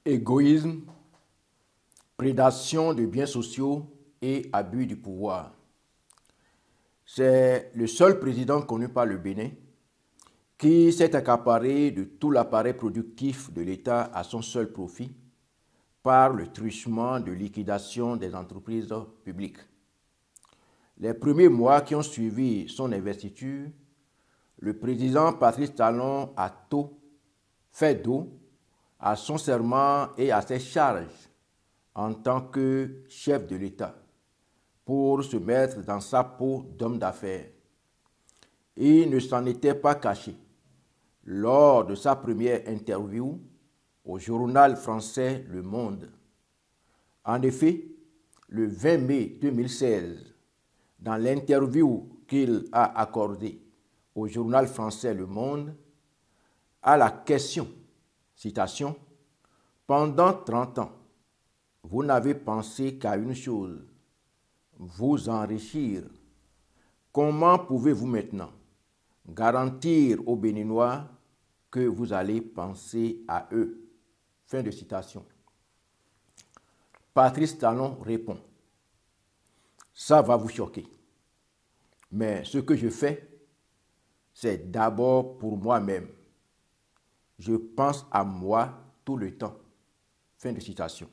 Égoïsme, prédation de biens sociaux et abus du pouvoir. C'est le seul président connu par le Bénin qui s'est accaparé de tout l'appareil productif de l'État à son seul profit par le truchement de liquidation des entreprises publiques. Les premiers mois qui ont suivi son investiture, le président Patrice Talon a fait dos à son serment et à ses charges en tant que chef de l'État pour se mettre dans sa peau d'homme d'affaires. Il ne s'en était pas caché lors de sa première interview au journal français Le Monde. En effet, le 20 mai 2016, dans l'interview qu'il a accordée au journal français Le Monde, à la question, citation, « Pendant 30 ans, vous n'avez pensé qu'à une chose, vous enrichir. Comment pouvez-vous maintenant garantir aux Béninois que vous allez penser à eux ?» Fin de citation. Patrice Talon répond, « Ça va vous choquer, mais ce que je fais, c'est d'abord pour moi-même. Je pense à moi tout le temps. » Fin de citation.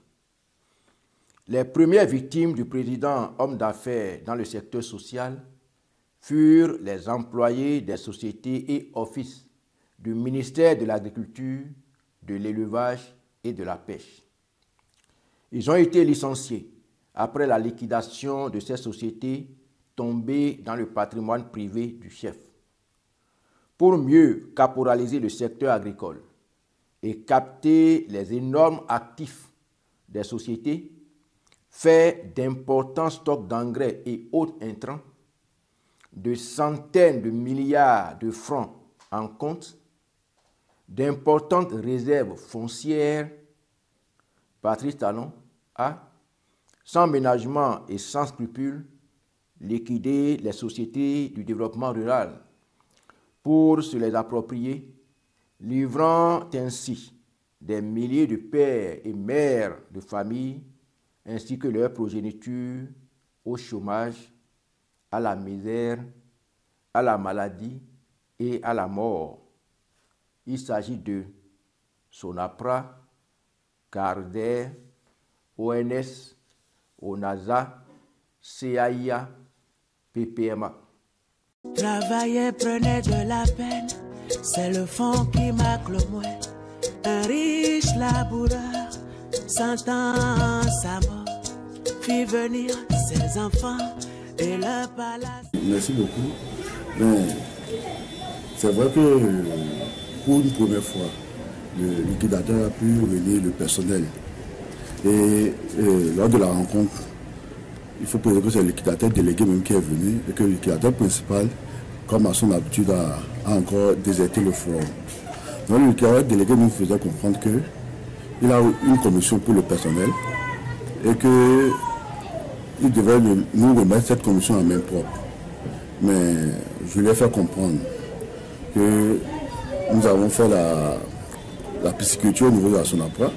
Les premières victimes du président homme d'affaires dans le secteur social furent les employés des sociétés et offices du ministère de l'Agriculture, de l'Élevage et de la Pêche. Ils ont été licenciés après la liquidation de ces sociétés tombées dans le patrimoine privé du chef. Pour mieux caporaliser le secteur agricole et capter les énormes actifs des sociétés, fait d'importants stocks d'engrais et autres intrants, de centaines de milliards de francs en compte, d'importantes réserves foncières, Patrice Talon a, sans ménagement et sans scrupule, liquidé les sociétés du développement rural pour se les approprier, livrant ainsi des milliers de pères et mères de famille ainsi que leur progéniture au chômage, à la misère, à la maladie et à la mort. Il s'agit de Sonapra, Carder, ONS, ONASA, CAIA, PPMA. Travailler prenait de la peine, c'est le fond qui marque le moins. Un riche laboureur sentant sa mort, fit venir ses enfants et leur palace. Merci beaucoup. C'est vrai que pour une première fois, le liquidateur a pu réunir le personnel. Et lors de la rencontre, il faut préciser que c'est le liquidateur délégué même qui est venu et que le liquidateur principal, comme à son habitude, a encore déserté le forum. Donc le liquidateur délégué nous faisait comprendre qu'il a une commission pour le personnel et qu'il devait nous remettre cette commission en main propre. Mais je lui ai fait comprendre que nous avons fait la pisciculture au niveau de la Sonapra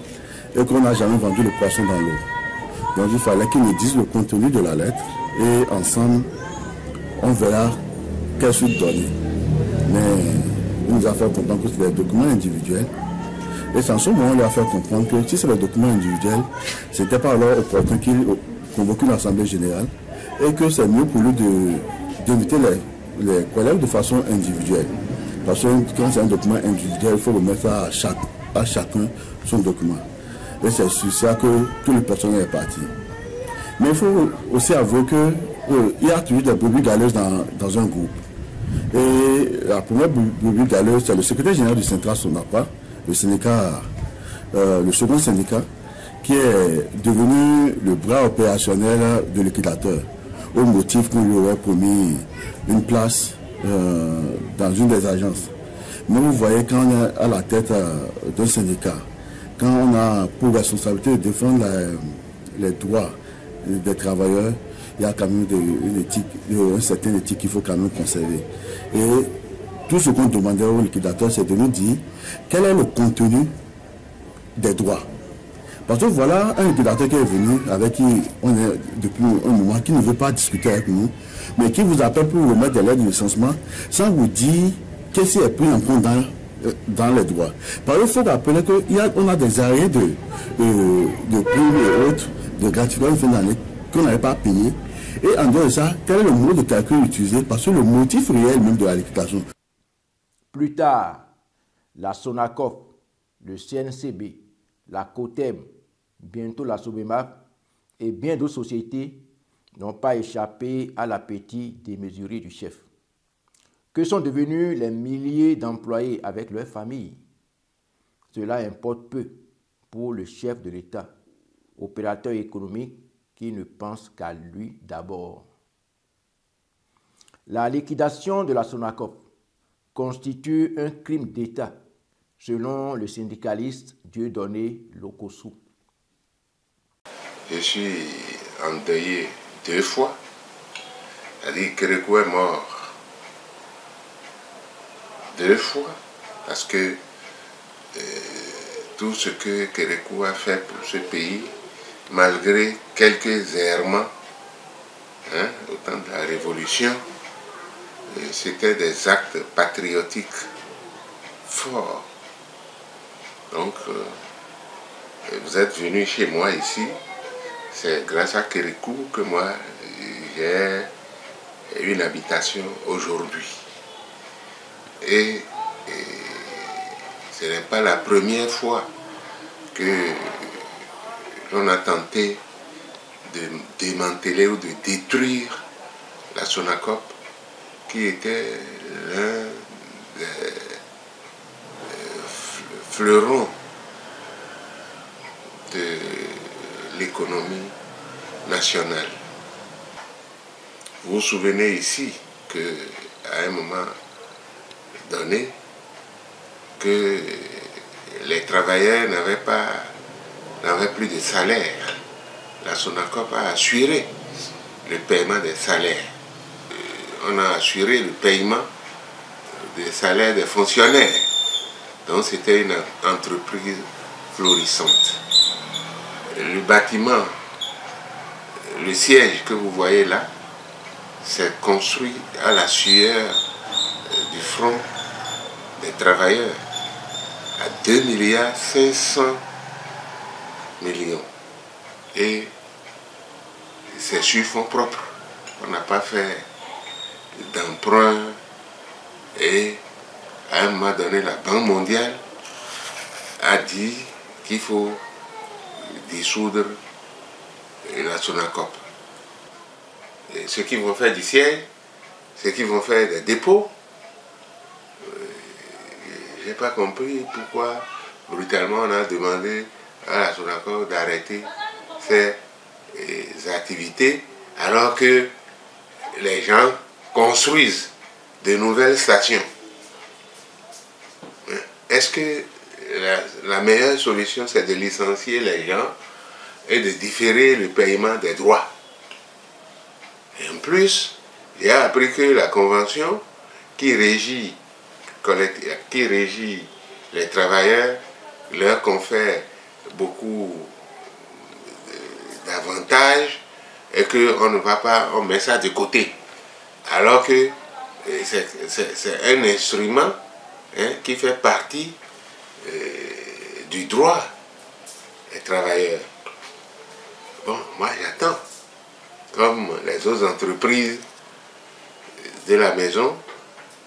et qu'on n'a jamais vendu le poisson dans l'eau. Donc il fallait qu'il nous dise le contenu de la lettre et ensemble, on verra quelle suite donner. Mais il nous a fait comprendre que c'est des documents individuels. Et c'est en ce moment, on lui a fait comprendre que si c'est des documents individuels, c'était pas alors opportun qu'il convoque une assemblée générale et que c'est mieux pour lui d'inviter les collègues de façon individuelle. Parce que quand c'est un document individuel, il faut remettre à chacun son document. Et c'est sur ça que tout le personnel est parti. Mais il faut aussi avouer qu'il y a toujours des brebis galeuses dans un groupe. Et la première brebis galeuse, c'est le secrétaire général du syndicat Sonapra, le second syndicat, qui est devenu le bras opérationnel de liquidateur, au motif qu'on lui aurait promis une place dans une des agences. Mais vous voyez, quand on est à la tête d'un syndicat, quand on a pour responsabilité de défendre les droits des travailleurs, il y a quand même une certaine éthique qu'il faut quand même conserver. Et tout ce qu'on demandait aux liquidateurs, c'est de nous dire quel est le contenu des droits. Parce que voilà un liquidateur qui est venu, avec qui on est depuis un moment, qui ne veut pas discuter avec nous, mais qui vous appelle pour vous remettre des lettres de licenciement sans vous dire qu'est-ce qui est pris en compte dans les droits. Parce qu'il faut rappeler qu'on a des arrêts de primes et autres, de gratuité de fin d'année qu'on n'avait pas payé. Et en dehors de ça, quel est le mode de calcul utilisé? Parce que le motif réel même de la liquidation. Plus tard, la SONACOP, le CNCB, la COTEM, bientôt la SOBEMAP et bien d'autres sociétés n'ont pas échappé à l'appétit démesuré du chef. Que sont devenus les milliers d'employés avec leurs familles? Cela importe peu pour le chef de l'État, opérateur économique qui ne pense qu'à lui d'abord. La liquidation de la SONACOP constitue un crime d'État, selon le syndicaliste Dieudonné Lokossou. Je suis endeuillé 2 fois. C'est-à-dire que Kérékou est mort 2 fois, parce que tout ce que Kérékou a fait pour ce pays, malgré quelques errements au temps de la Révolution, c'était des actes patriotiques forts. Donc, vous êtes venu chez moi ici, c'est grâce à Kérékou que moi, j'ai une habitation aujourd'hui. Et ce n'est pas la première fois que l'on a tenté de démanteler ou de détruire la SONACOP, qui était l'un des fleurons de l'économie nationale. Vous vous souvenez ici qu'à un moment donné, que les travailleurs n'avaient plus de salaire. La SONACOP a assuré le paiement des salaires. On a assuré le paiement des salaires des fonctionnaires. Donc c'était une entreprise florissante. Le bâtiment, le siège que vous voyez là, c'est construit à la sueur du front des travailleurs à 2,5 milliards. Et c'est sur fonds propres. On n'a pas fait d'emprunt. Et à un moment donné, la Banque mondiale a dit qu'il faut dissoudre la SONACOP. Et ceux qui vont faire du siège, ceux qui vont faire des dépôts, je n'ai pas compris pourquoi brutalement on a demandé à la SONACOP d'arrêter ses activités alors que les gens construisent de nouvelles stations. Est-ce que la meilleure solution c'est de licencier les gens et de différer le paiement des droits? Et en plus, j'ai appris que la convention qui régit les travailleurs leur confère beaucoup d'avantages et qu'on ne va pas, on met ça de côté. Alors que c'est un instrument qui fait partie du droit des travailleurs. Bon, moi j'attends, comme les autres entreprises de la maison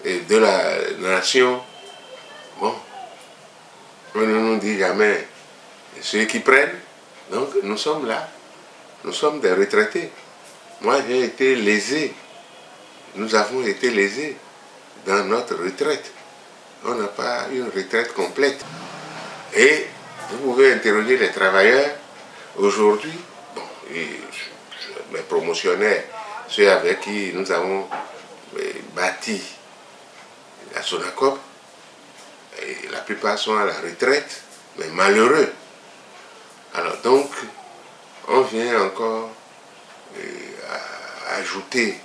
et de la nation. Bon, on ne nous dit jamais ceux qui prennent. Donc nous sommes là, nous sommes des retraités. Moi j'ai été lésé, nous avons été lésés dans notre retraite. On n'a pas une retraite complète. Et vous pouvez interroger les travailleurs aujourd'hui. Bon, mes promotionnaires, ceux avec qui nous avons bâti la SONACOP, et la plupart sont à la retraite, mais malheureux. Alors donc, on vient encore ajouter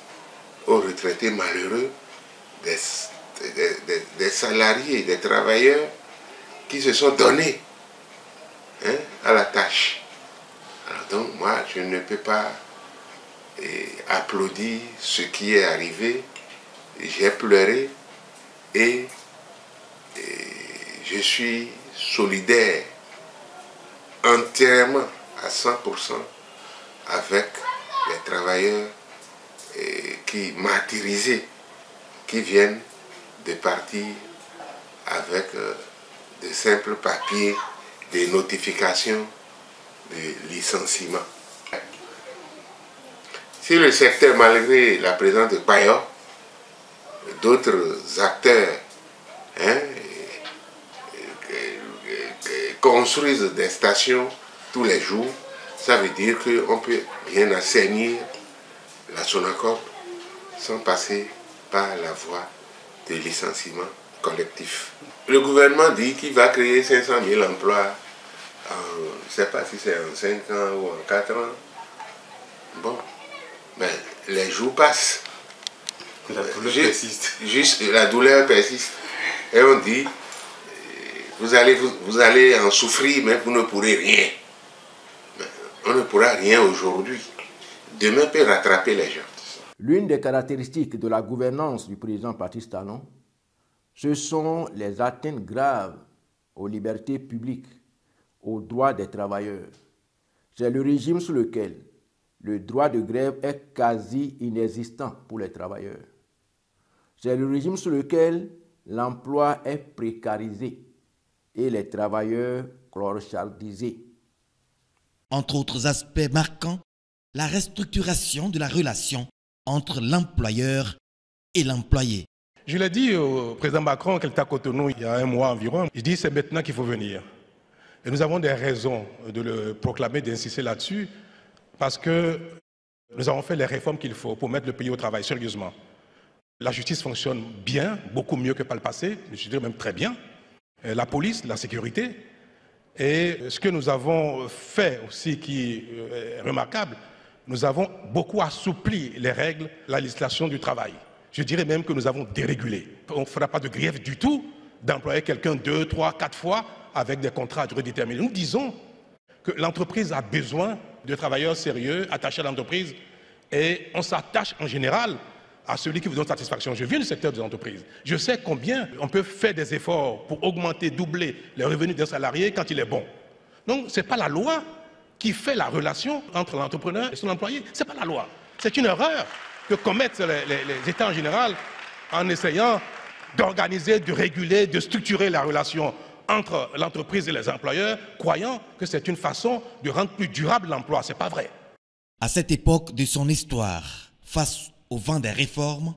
aux retraités malheureux des salariés, des travailleurs qui se sont donnés à la tâche. Alors donc moi, je ne peux pas applaudir ce qui est arrivé. J'ai pleuré et je suis solidaire entièrement à 100% avec les travailleurs qui martyrisés, qui viennent de partir avec de simples papiers, des notifications de licenciement. Si le secteur, malgré la présence de Payot, d'autres acteurs construisent des stations tous les jours, ça veut dire qu'on peut bien assainir la Sonacop sans passer par la voie de licenciement collectif. Le gouvernement dit qu'il va créer 500 000 emplois, je ne sais pas si c'est en 5 ans ou en 4 ans. Bon, mais les jours passent. La douleur persiste. Juste, la douleur persiste. Et on dit, vous allez en souffrir, mais vous ne pourrez rien. Mais on ne pourra rien aujourd'hui. Demain peut rattraper les gens. L'une des caractéristiques de la gouvernance du président Patrice Talon, ce sont les atteintes graves aux libertés publiques, aux droits des travailleurs. C'est le régime sous lequel le droit de grève est quasi inexistant pour les travailleurs. C'est le régime sous lequel l'emploi est précarisé et les travailleurs clochardisés. Entre autres aspects marquants, la restructuration de la relation entre l'employeur et l'employé. Je l'ai dit au président Macron, qui était à Cotonou il y a un mois environ, il dit c'est maintenant qu'il faut venir. Et nous avons des raisons de le proclamer, d'insister là-dessus, parce que nous avons fait les réformes qu'il faut pour mettre le pays au travail, sérieusement. La justice fonctionne bien, beaucoup mieux que par le passé, je dirais même très bien. La police, la sécurité. Et ce que nous avons fait aussi qui est remarquable, nous avons beaucoup assoupli les règles, la législation du travail. Je dirais même que nous avons dérégulé. On ne fera pas de grief du tout d'employer quelqu'un 2, 3, 4 fois avec des contrats à durée déterminée. Nous disons que l'entreprise a besoin de travailleurs sérieux, attachés à l'entreprise, et on s'attache en général à celui qui vous donne satisfaction. Je viens du secteur des entreprises. Je sais combien on peut faire des efforts pour augmenter, doubler les revenus d'un salarié quand il est bon. Donc, ce n'est pas la loi qui fait la relation entre l'entrepreneur et son employé. Ce n'est pas la loi. C'est une erreur que commettent les États en général en essayant d'organiser, de réguler, de structurer la relation entre l'entreprise et les employeurs, croyant que c'est une façon de rendre plus durable l'emploi. Ce n'est pas vrai. À cette époque de son histoire, face au vent des réformes,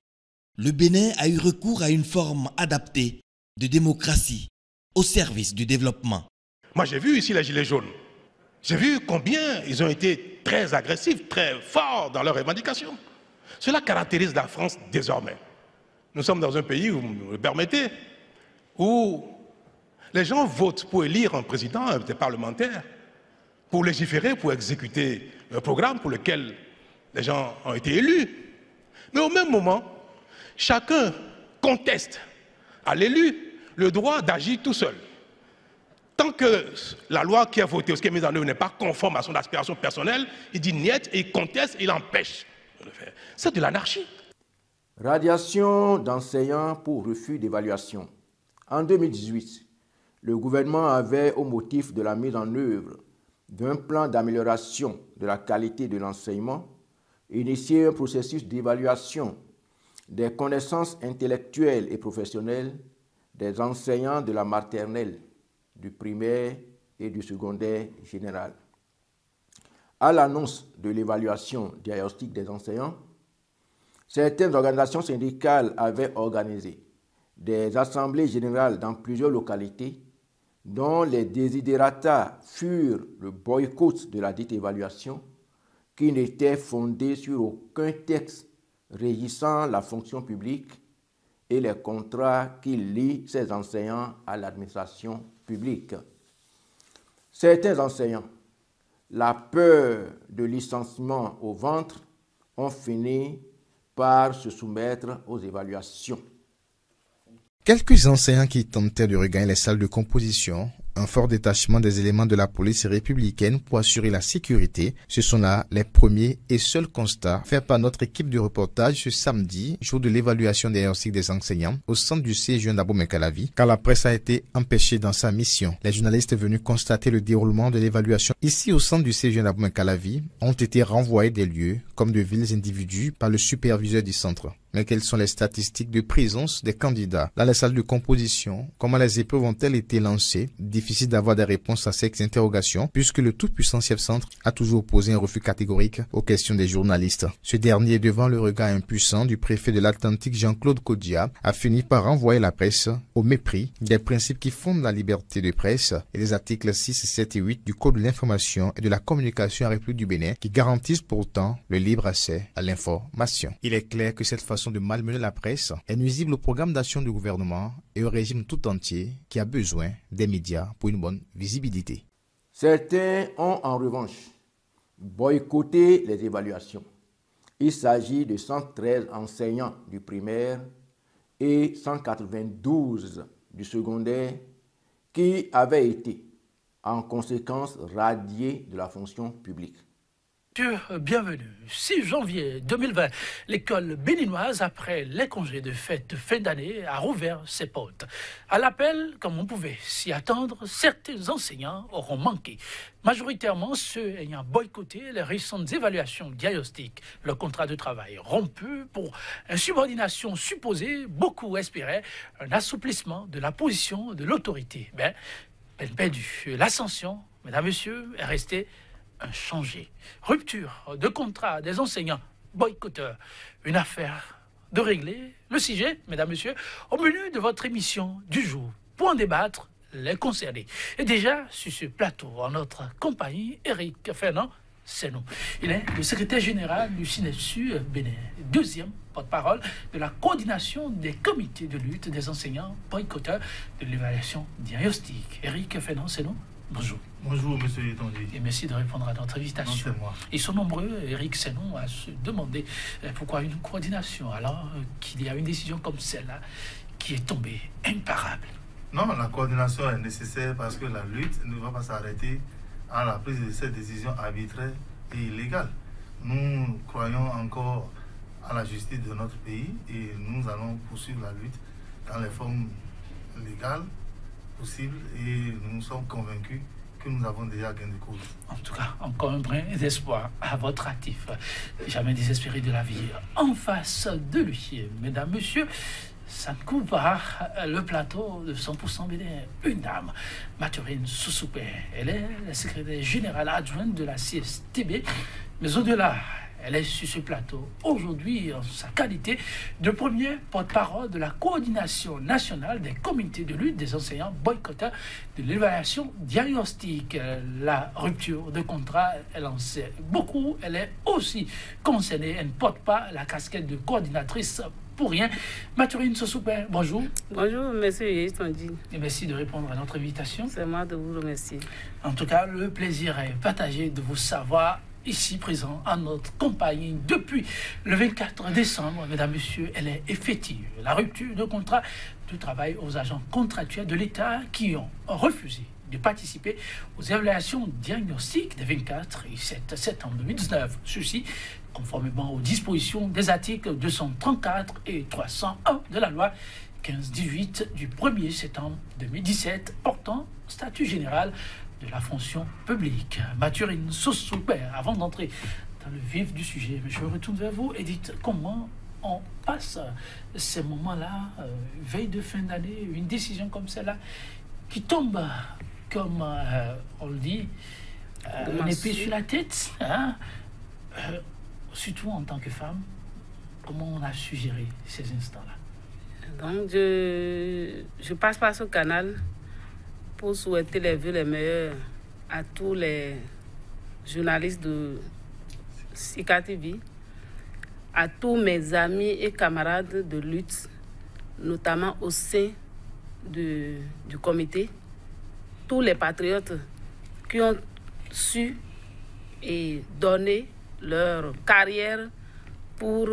le Bénin a eu recours à une forme adaptée de démocratie au service du développement. Moi, j'ai vu ici les Gilets jaunes. J'ai vu combien ils ont été très agressifs, très forts dans leurs revendications. Cela caractérise la France désormais. Nous sommes dans un pays, où, vous me permettez, où les gens votent pour élire un président, des parlementaires, pour légiférer, pour exécuter un programme pour lequel les gens ont été élus. Mais au même moment, chacun conteste à l'élu le droit d'agir tout seul. Tant que la loi qui est votée ou ce qui est mise en œuvre n'est pas conforme à son aspiration personnelle, il dit niet et il conteste et il empêche de le faire. C'est de l'anarchie. Radiation d'enseignants pour refus d'évaluation. En 2018, le gouvernement avait, au motif de la mise en œuvre d'un plan d'amélioration de la qualité de l'enseignement, initié un processus d'évaluation des connaissances intellectuelles et professionnelles des enseignants de la maternelle, du primaire et du secondaire général. À l'annonce de l'évaluation diagnostique des enseignants, certaines organisations syndicales avaient organisé des assemblées générales dans plusieurs localités dont les desiderata furent le boycott de la dite évaluation qui n'était fondé sur aucun texte régissant la fonction publique et les contrats qui lient ces enseignants à l'administration publique. Certains enseignants, la peur de licenciement au ventre, ont fini par se soumettre aux évaluations. Quelques enseignants qui tentaient de regagner les salles de composition, un fort détachement des éléments de la police républicaine pour assurer la sécurité, ce sont là les premiers et seuls constats faits par notre équipe de reportage ce samedi, jour de l'évaluation diagnostique des enseignants au centre du CGN d'Abomey-Calavi, car la presse a été empêchée dans sa mission. Les journalistes venus constater le déroulement de l'évaluation ici au centre du CGN d'Abomey-Calavi ont été renvoyés des lieux comme de vils individus par le superviseur du centre. Mais quelles sont les statistiques de présence des candidats dans les salles de composition? Comment les épreuves ont-elles été lancées? Difficile d'avoir des réponses à ces interrogations puisque le tout-puissant chef-centre a toujours posé un refus catégorique aux questions des journalistes. Ce dernier, devant le regard impuissant du préfet de l'Atlantique Jean-Claude Kodia, a fini par renvoyer la presse au mépris des principes qui fondent la liberté de presse et des articles 6, 7 et 8 du Code de l'information et de la communication en République du Bénin qui garantissent pourtant le libre accès à l'information. Il est clair que cette façon de malmener la presse est nuisible au programme d'action du gouvernement et au régime tout entier qui a besoin des médias pour une bonne visibilité. Certains ont en revanche boycotté les évaluations. Il s'agit de 113 enseignants du primaire et 192 du secondaire qui avaient été en conséquence radiés de la fonction publique. Bienvenue. 6 janvier 2020, l'école béninoise, après les congés de fête de fin d'année, a rouvert ses portes. À l'appel, comme on pouvait s'y attendre, certains enseignants auront manqué. Majoritairement ceux ayant boycotté les récentes évaluations diagnostiques. Le contrat de travail rompu pour insubordination supposée, beaucoup espéraient un assouplissement de la position de l'autorité. Mais, peine perdue, l'ascension, mesdames, messieurs, est restée inchangé. Rupture de contrat des enseignants boycotteurs. Une affaire de régler. Le sujet, mesdames, messieurs, au menu de votre émission du jour. Pour en débattre, les concernés. Et déjà, sur ce plateau, en notre compagnie, Eric Fernand Senou. Il est le secrétaire général du SYNESU Bénin, deuxième porte-parole de la coordination des comités de lutte des enseignants boycotteurs de l'évaluation diagnostique. Eric Fernand Senou, bonjour. Bonjour, monsieur Etondi. Et merci de répondre à notre invitation. Non, c'est moi. Ils sont nombreux, Eric Senou, à se demander pourquoi une coordination, alors qu'il y a une décision comme celle-là qui est tombée imparable. Non, la coordination est nécessaire parce que la lutte ne va pas s'arrêter à la prise de cette décision arbitraire et illégale. Nous croyons encore à la justice de notre pays et nous allons poursuivre la lutte dans les formes légales possibles et nous sommes convaincus que nous avons déjà gain de cause. En tout cas, encore un brin d'espoir à votre actif. Jamais désespéré de la vie. En face de lui, mesdames, messieurs, ça ne coupe pas le plateau de 100% Bénin. Une dame, Mathurine Sousoupé. Elle est la secrétaire générale adjointe de la CSTB. Mais au-delà, elle est sur ce plateau aujourd'hui en sa qualité de premier porte-parole de la coordination nationale des comités de lutte des enseignants boycotteurs de l'évaluation diagnostique. La rupture de contrat, elle en sait beaucoup. Elle est aussi concernée. Elle ne porte pas la casquette de coordinatrice pour rien. Mathurine Sousoupé, bonjour. Bonjour, monsieur Etondi. Et merci de répondre à notre invitation. C'est moi de vous remercier. En tout cas, le plaisir est partagé de vous savoir ici présent en notre compagnie depuis le 24 décembre. Mesdames, messieurs, elle est effective. La rupture de contrat de travail aux agents contractuels de l'État qui ont refusé de participer aux évaluations diagnostiques des 24 et 7 septembre 2019. Ceci conformément aux dispositions des articles 234 et 301 de la loi 15-18 du 1er septembre 2017 portant statut général de la fonction publique. Mathurine Sousoupé, avant d'entrer dans le vif du sujet, je me retourne vers vous et dites comment on passe ces moments-là, veille de fin d'année, une décision comme celle-là, qui tombe, comme on le dit, une épée sur la tête, hein? Surtout en tant que femme. Comment on a su gérer ces instants-là? Donc, je passe par ce canal pour souhaiter les vœux les meilleurs à tous les journalistes de Sika TV, à tous mes amis et camarades de lutte, notamment au sein du comité, tous les patriotes qui ont su et donné leur carrière pour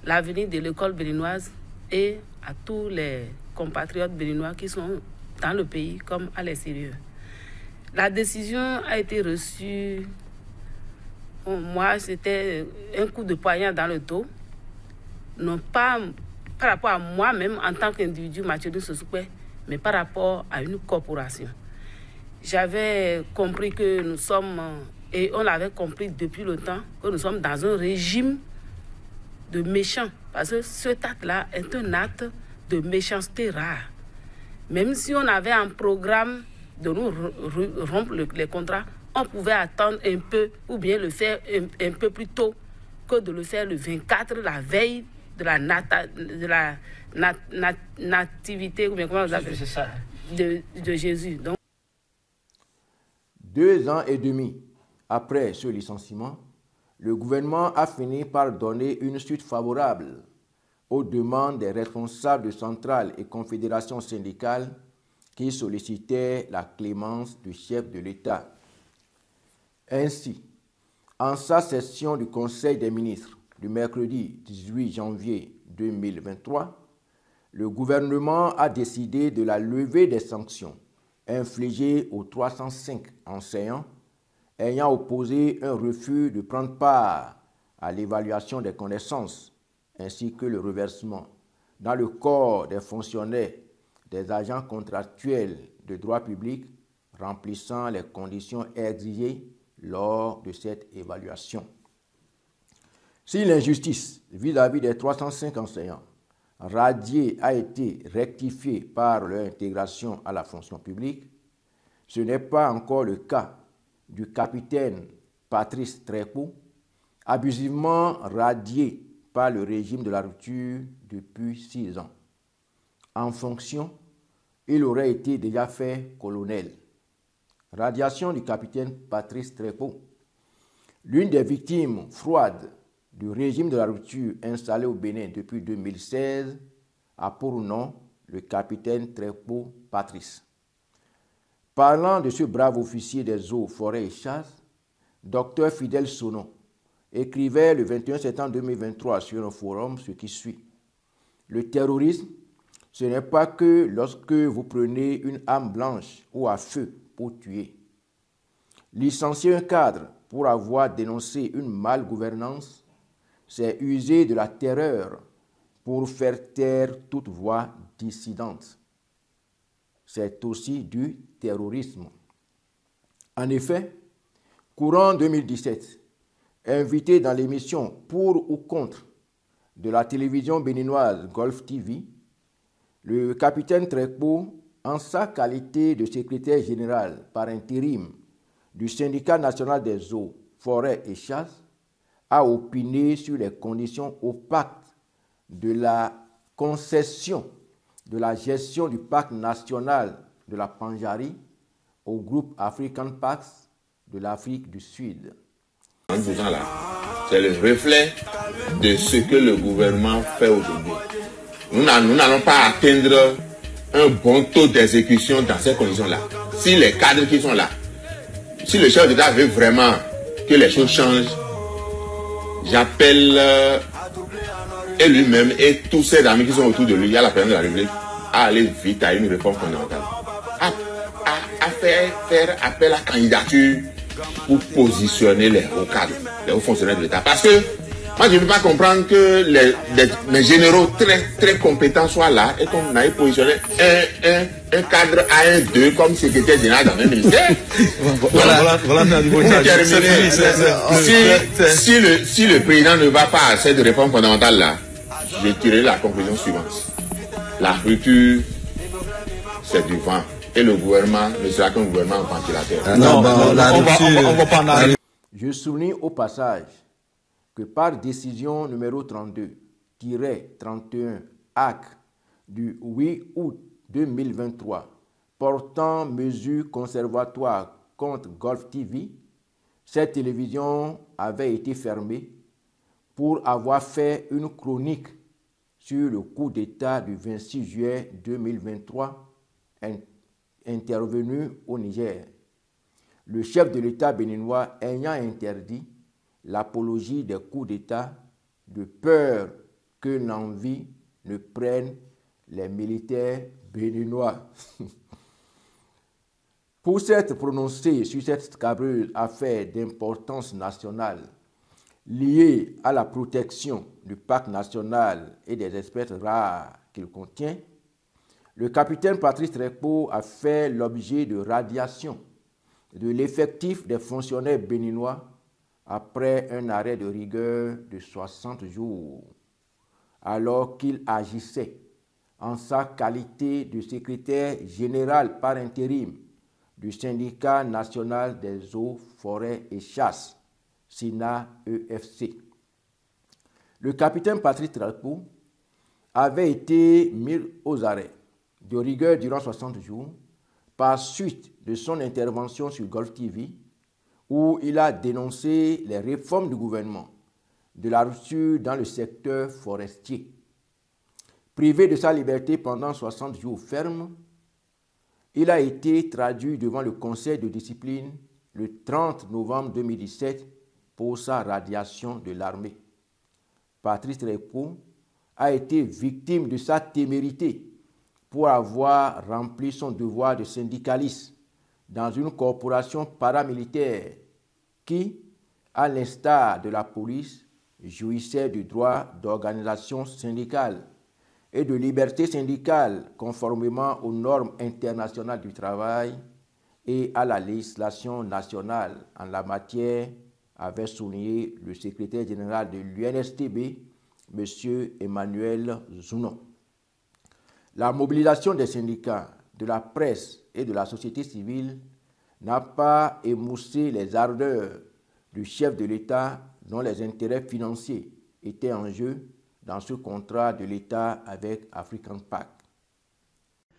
l'avenir de l'école béninoise et à tous les compatriotes béninois qui sont dans le pays comme à l'extérieur. La décision a été reçue, bon, moi c'était un coup de poignard dans le dos, non pas par rapport à moi-même en tant qu'individu Mathieu Sosukwe, mais par rapport à une corporation. J'avais compris que nous sommes, et on l'avait compris depuis longtemps, que nous sommes dans un régime de méchants. Parce que cet acte-là est un acte de méchanceté rare. Même si on avait un programme de nous rompre les contrats, on pouvait attendre un peu ou bien le faire un peu plus tôt que de le faire le 24, la veille de la nativité, ou bien comment vous appelez ça, de Jésus. Donc, 2 ans et demi après ce licenciement, le gouvernement a fini par donner une suite favorable aux demandes des responsables de centrales et confédérations syndicales qui sollicitaient la clémence du chef de l'État. Ainsi, en sa session du Conseil des ministres du mercredi 18 janvier 2023, le gouvernement a décidé de la levée des sanctions infligées aux 305 enseignants ayant opposé un refus de prendre part à l'évaluation des connaissances ainsi que le reversement dans le corps des fonctionnaires des agents contractuels de droit public remplissant les conditions exigées lors de cette évaluation. Si l'injustice vis-à-vis des 305 enseignants radiés a été rectifiée par leur intégration à la fonction publique, ce n'est pas encore le cas du capitaine Patrice Trépeau, abusivement radié par le régime de la rupture depuis 6 ans. En fonction, il aurait été déjà fait colonel. Radiation du capitaine Patrice Trépeau. L'une des victimes froides du régime de la rupture installé au Bénin depuis 2016 a pour nom le capitaine Trépeau Patrice. Parlant de ce brave officier des eaux, forêts et chasses, Dr Fidèle Sonon écrivait le 21 septembre 2023 sur un forum ce qui suit. Le terrorisme, ce n'est pas que lorsque vous prenez une arme blanche ou à feu pour tuer. Licencier un cadre pour avoir dénoncé une malgouvernance, c'est user de la terreur pour faire taire toute voix dissidente. C'est aussi du terrorisme. En effet, courant 2017, invité dans l'émission Pour ou contre de la télévision béninoise Golf TV, le capitaine Trépeau, en sa qualité de secrétaire général par intérim du syndicat national des eaux, forêts et chasses, a opiné sur les conditions opaques de la concession de la gestion du parc national de la Pandjari au groupe African Parks de l'Afrique du Sud. C'est le reflet de ce que le gouvernement fait aujourd'hui. Nous n'allons pas atteindre un bon taux d'exécution dans ces conditions-là. Si les cadres qui sont là, si le chef d'État veut vraiment que les choses changent, j'appelle et lui-même et tous ses amis qui sont autour de lui, à la présidence de la République, à aller vite à une réforme fondamentale. À faire appel à candidature pour positionner les hauts cadres, les hauts fonctionnaires de l'État. Parce que moi, je ne peux pas comprendre que les généraux très compétents soient là et qu'on aille positionner un cadre A1-2 comme secrétaire général dans un ministère. Si le président ne va pas à cette réforme fondamentale là, je tirerai la conclusion suivante. La rupture, c'est du vent. Et le gouvernement ne sera qu'un gouvernement ventilateur. On va pas en arriver. Je souligne au passage que par décision numéro 32-31 AC du 8 août 2023 portant mesures conservatoires contre Golf TV, cette télévision avait été fermée pour avoir fait une chronique sur le coup d'État du 26 juillet 2023 intervenu au Niger. Le chef de l'État béninois ayant interdit l'apologie des coups d'État de peur que l'envie ne prenne les militaires béninois. Pour s'être prononcé sur cette scabreuse affaire d'importance nationale liée à la protection du parc national et des espèces rares qu'il contient, le capitaine Patrice Trekpo a fait l'objet de radiation de l'effectif des fonctionnaires béninois après un arrêt de rigueur de 60 jours, alors qu'il agissait en sa qualité de secrétaire général par intérim du syndicat national des eaux, forêts et chasses, SINA-EFC. Le capitaine Patrice Trekpo avait été mis aux arrêts de rigueur durant 60 jours par suite de son intervention sur Golf TV où il a dénoncé les réformes du gouvernement de la rupture dans le secteur forestier. Privé de sa liberté pendant 60 jours fermes, il a été traduit devant le Conseil de discipline le 30 novembre 2017 pour sa radiation de l'armée. Patrice Trekpo a été victime de sa témérité pour avoir rempli son devoir de syndicaliste dans une corporation paramilitaire qui, à l'instar de la police, jouissait du droit d'organisation syndicale et de liberté syndicale conformément aux normes internationales du travail et à la législation nationale en la matière, avait souligné le secrétaire général de l'UNSTB, M. Emmanuel Zounon. La mobilisation des syndicats, de la presse et de la société civile n'a pas émoussé les ardeurs du chef de l'État dont les intérêts financiers étaient en jeu dans ce contrat de l'État avec African Pac.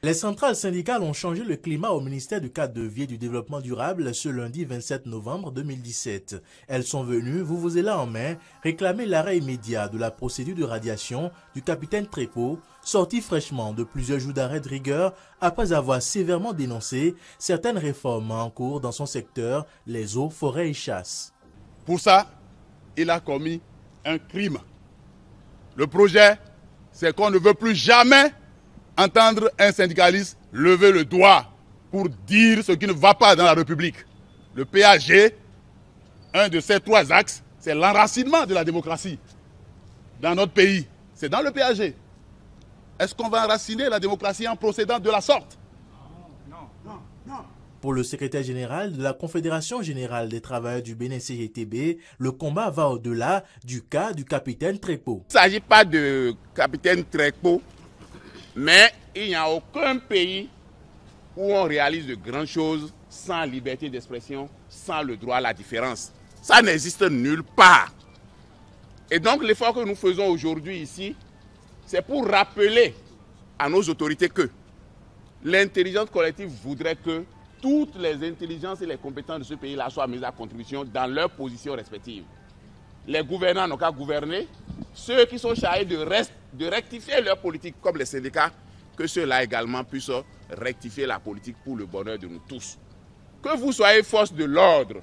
Les centrales syndicales ont changé le climat au ministère du cadre de vie et du développement durable ce lundi 27 novembre 2017. Elles sont venues, vuvuzela en main, réclamer l'arrêt immédiat de la procédure de radiation du capitaine Trekpo, sorti fraîchement de plusieurs jours d'arrêt de rigueur après avoir sévèrement dénoncé certaines réformes en cours dans son secteur, les eaux, forêts et chasses. Pour ça, il a commis un crime. Le projet, c'est qu'on ne veut plus jamais entendre un syndicaliste lever le doigt pour dire ce qui ne va pas dans la République. Le PAG, un de ces trois axes, c'est l'enracinement de la démocratie dans notre pays. C'est dans le PAG. Est-ce qu'on va enraciner la démocratie en procédant de la sorte? Pour le secrétaire général de la Confédération générale des travailleurs du Bénin CGTB, le combat va au-delà du cas du capitaine Trekpo. Il ne s'agit pas de capitaine Trekpo, mais il n'y a aucun pays où on réalise de grandes choses sans liberté d'expression, sans le droit à la différence. Ça n'existe nulle part. Et donc l'effort que nous faisons aujourd'hui ici, c'est pour rappeler à nos autorités que l'intelligence collective voudrait que toutes les intelligences et les compétences de ce pays-là soient mises à contribution dans leurs positions respectives. Les gouvernants n'ont qu'à gouverner, ceux qui sont chargés de rectifier leur politique, comme les syndicats, que ceux-là également puissent rectifier la politique pour le bonheur de nous tous. Que vous soyez force de l'ordre,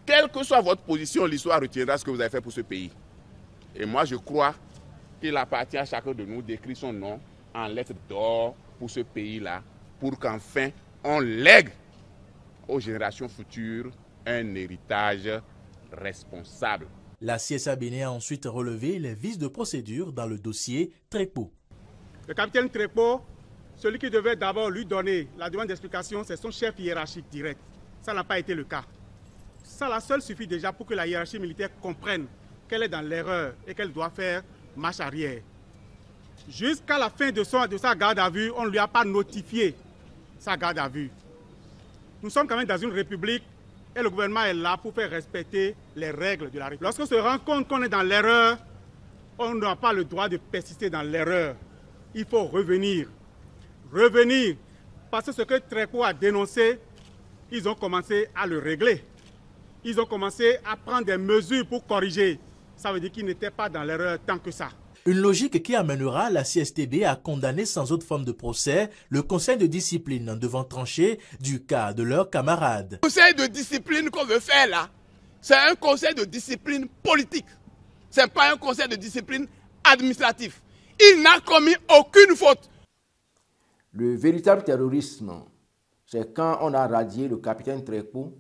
quelle que soit votre position, l'histoire retiendra ce que vous avez fait pour ce pays. Et moi, je crois qu'il appartient à chacun de nous d'écrire son nom en lettres d'or pour ce pays-là, pour qu'enfin, on lègue aux générations futures un héritage responsable. La CSA Bénin a ensuite relevé les vices de procédure dans le dossier Trekpo. Le capitaine Trekpo, celui qui devait d'abord lui donner la demande d'explication, c'est son chef hiérarchique direct. Ça n'a pas été le cas. Ça, la seule suffit déjà pour que la hiérarchie militaire comprenne qu'elle est dans l'erreur et qu'elle doit faire marche arrière. Jusqu'à la fin de sa garde à vue, on ne lui a pas notifié sa garde à vue. Nous sommes quand même dans une république et le gouvernement est là pour faire respecter les règles de la République. Lorsqu'on se rend compte qu'on est dans l'erreur, on n'a pas le droit de persister dans l'erreur. Il faut revenir. Revenir. Parce que ce que Trekpo a dénoncé, ils ont commencé à le régler. Ils ont commencé à prendre des mesures pour corriger. Ça veut dire qu'ils n'étaient pas dans l'erreur tant que ça. Une logique qui amènera la CSTB à condamner sans autre forme de procès le conseil de discipline devant trancher du cas de leurs camarades. Le conseil de discipline qu'on veut faire là, c'est un conseil de discipline politique. Ce n'est pas un conseil de discipline administratif. Il n'a commis aucune faute. Le véritable terrorisme, c'est quand on a radié le capitaine Trekpo,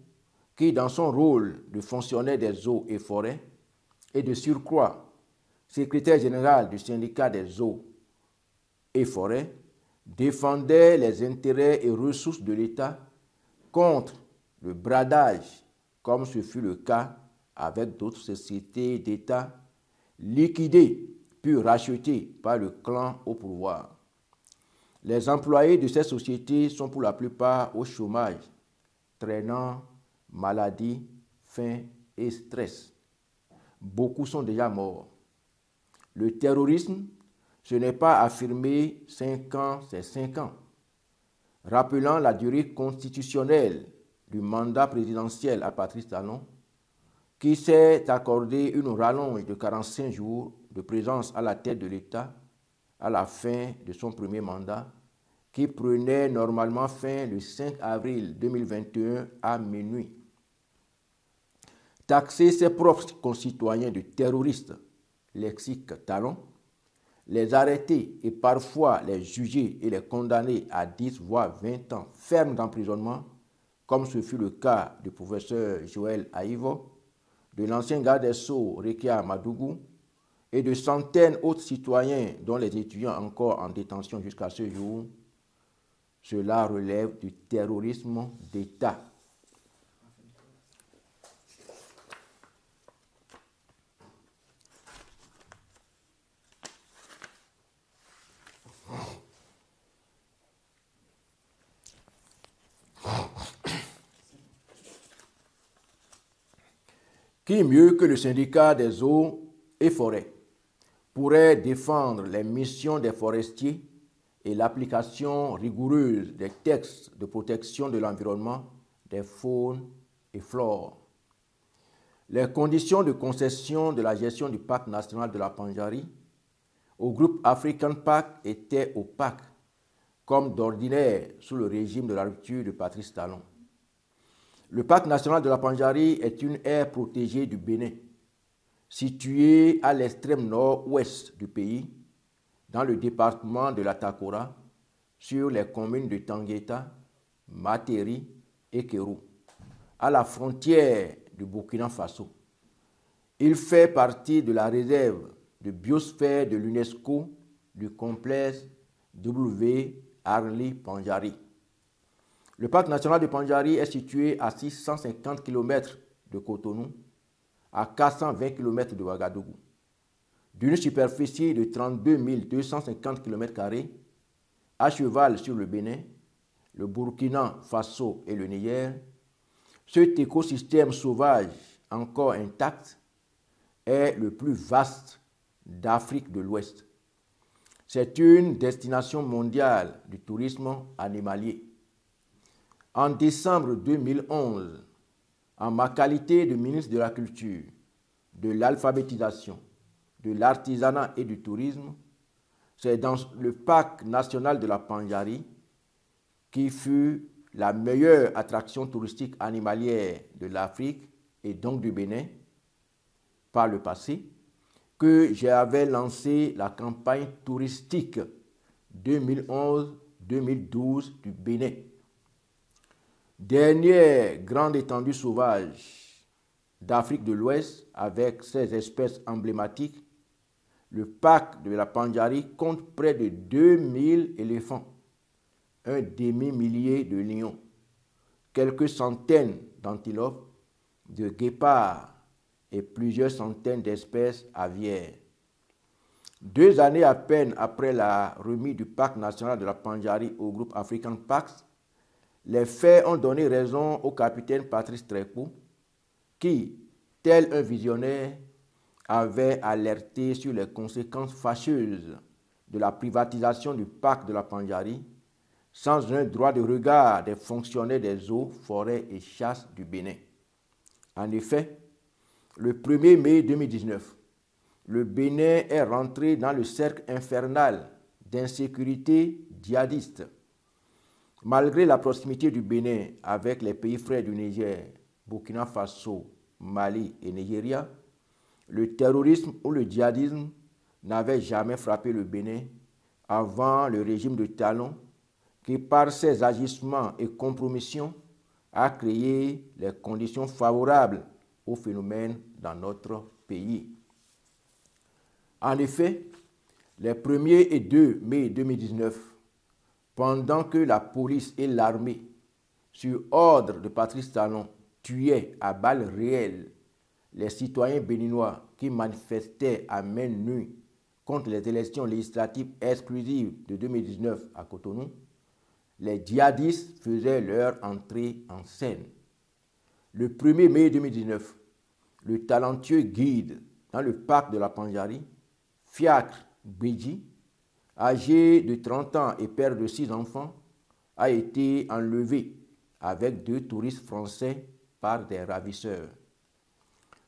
qui, dans son rôle de fonctionnaire des eaux et forêts, et de surcroît secrétaire général du syndicat des eaux et forêts, défendait les intérêts et ressources de l'État contre le bradage, comme ce fut le cas avec d'autres sociétés d'État liquidées puis rachetées par le clan au pouvoir. Les employés de ces sociétés sont pour la plupart au chômage, traînant maladie, faim et stress. Beaucoup sont déjà morts. Le terrorisme, ce n'est pas affirmer 5 ans, c'est 5 ans. Rappelant la durée constitutionnelle du mandat présidentiel à Patrice Talon, qui s'est accordé une rallonge de 45 jours de présence à la tête de l'État à la fin de son premier mandat, qui prenait normalement fin le 5 avril 2021 à minuit. Taxer ses propres concitoyens de terroristes, lexique Talon, les arrêter et parfois les juger et les condamner à 10 voire 20 ans ferme d'emprisonnement, comme ce fut le cas du professeur Joël Aïvo, de l'ancien garde des Sceaux Rekia Madougou et de centaines d'autres citoyens dont les étudiants encore en détention jusqu'à ce jour, cela relève du terrorisme d'État. Qui mieux que le syndicat des eaux et forêts pourrait défendre les missions des forestiers et l'application rigoureuse des textes de protection de l'environnement, des faunes et flores. Les conditions de concession de la gestion du parc national de la Pandjari au groupe African Park étaient opaques, comme d'ordinaire sous le régime de la rupture de Patrice Talon. Le parc national de la Pandjari est une aire protégée du Bénin, située à l'extrême nord-ouest du pays, dans le département de la Takora, sur les communes de Tangueta, Materi et Kérou, à la frontière du Burkina Faso. Il fait partie de la réserve de biosphère de l'UNESCO du complexe W. Arli Pandjari. Le parc national de Pandjari est situé à 650 km de Cotonou, à 420 km de Ouagadougou, d'une superficie de 32 250 km², à cheval sur le Bénin, le Burkina Faso et le Niger. Cet écosystème sauvage encore intact est le plus vaste d'Afrique de l'Ouest. C'est une destination mondiale du tourisme animalier. En décembre 2011, en ma qualité de ministre de la Culture, de l'alphabétisation, de l'artisanat et du tourisme, c'est dans le parc national de la Pandjari, qui fut la meilleure attraction touristique animalière de l'Afrique et donc du Bénin par le passé, que j'avais lancé la campagne touristique 2011-2012 du Bénin. Dernière grande étendue sauvage d'Afrique de l'Ouest avec ses espèces emblématiques, le parc de la Pandjari compte près de 2000 éléphants, un demi-millier de lions, quelques centaines d'antilopes, de guépards et plusieurs centaines d'espèces aviaires. 2 années à peine après la remise du parc national de la Pandjari au groupe African Parks, les faits ont donné raison au capitaine Patrice Trekpo, qui, tel un visionnaire, avait alerté sur les conséquences fâcheuses de la privatisation du parc de la Pandjari, sans un droit de regard des fonctionnaires des eaux, forêts et chasses du Bénin. En effet, le 1er mai 2019, le Bénin est rentré dans le cercle infernal d'insécurité djihadiste. Malgré la proximité du Bénin avec les pays frères du Niger, Burkina Faso, Mali et Nigeria, le terrorisme ou le djihadisme n'avait jamais frappé le Bénin avant le régime de Talon, qui par ses agissements et compromissions a créé les conditions favorables au phénomène dans notre pays. En effet, les 1er et 2 mai 2019, pendant que la police et l'armée, sur ordre de Patrice Talon, tuaient à balles réelles les citoyens béninois qui manifestaient à main nue contre les élections législatives exclusives de 2019 à Cotonou, les djihadistes faisaient leur entrée en scène. Le 1er mai 2019, le talentueux guide dans le parc de la Pandjari, Fiacre Béji, âgé de 30 ans et père de 6 enfants, a été enlevé avec 2 touristes français par des ravisseurs.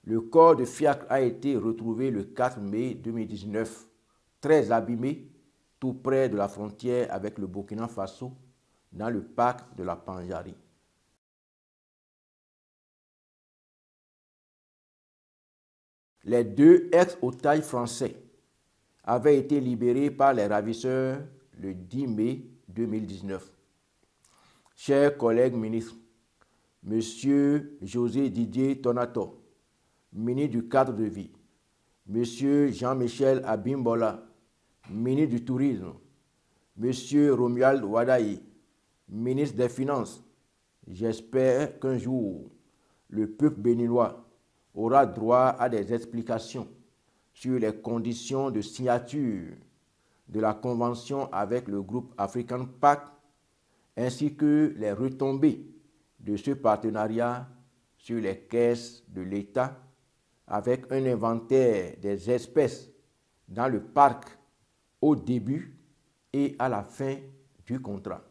Le corps de Fiacre a été retrouvé le 4 mai 2019, très abîmé, tout près de la frontière avec le Burkina Faso, dans le parc de la Pandjari. Les 2 ex-otages français avaient été libérés par les ravisseurs le 10 mai 2019. Chers collègues ministres, Monsieur José Didier Tonato, ministre du Cadre de Vie, Monsieur Jean-Michel Abimbola, ministre du Tourisme, Monsieur Romuald Wadaï, ministre des Finances, j'espère qu'un jour, le peuple béninois aura droit à des explications sur les conditions de signature de la convention avec le groupe African Pact, ainsi que les retombées de ce partenariat sur les caisses de l'État, avec un inventaire des espèces dans le parc au début et à la fin du contrat.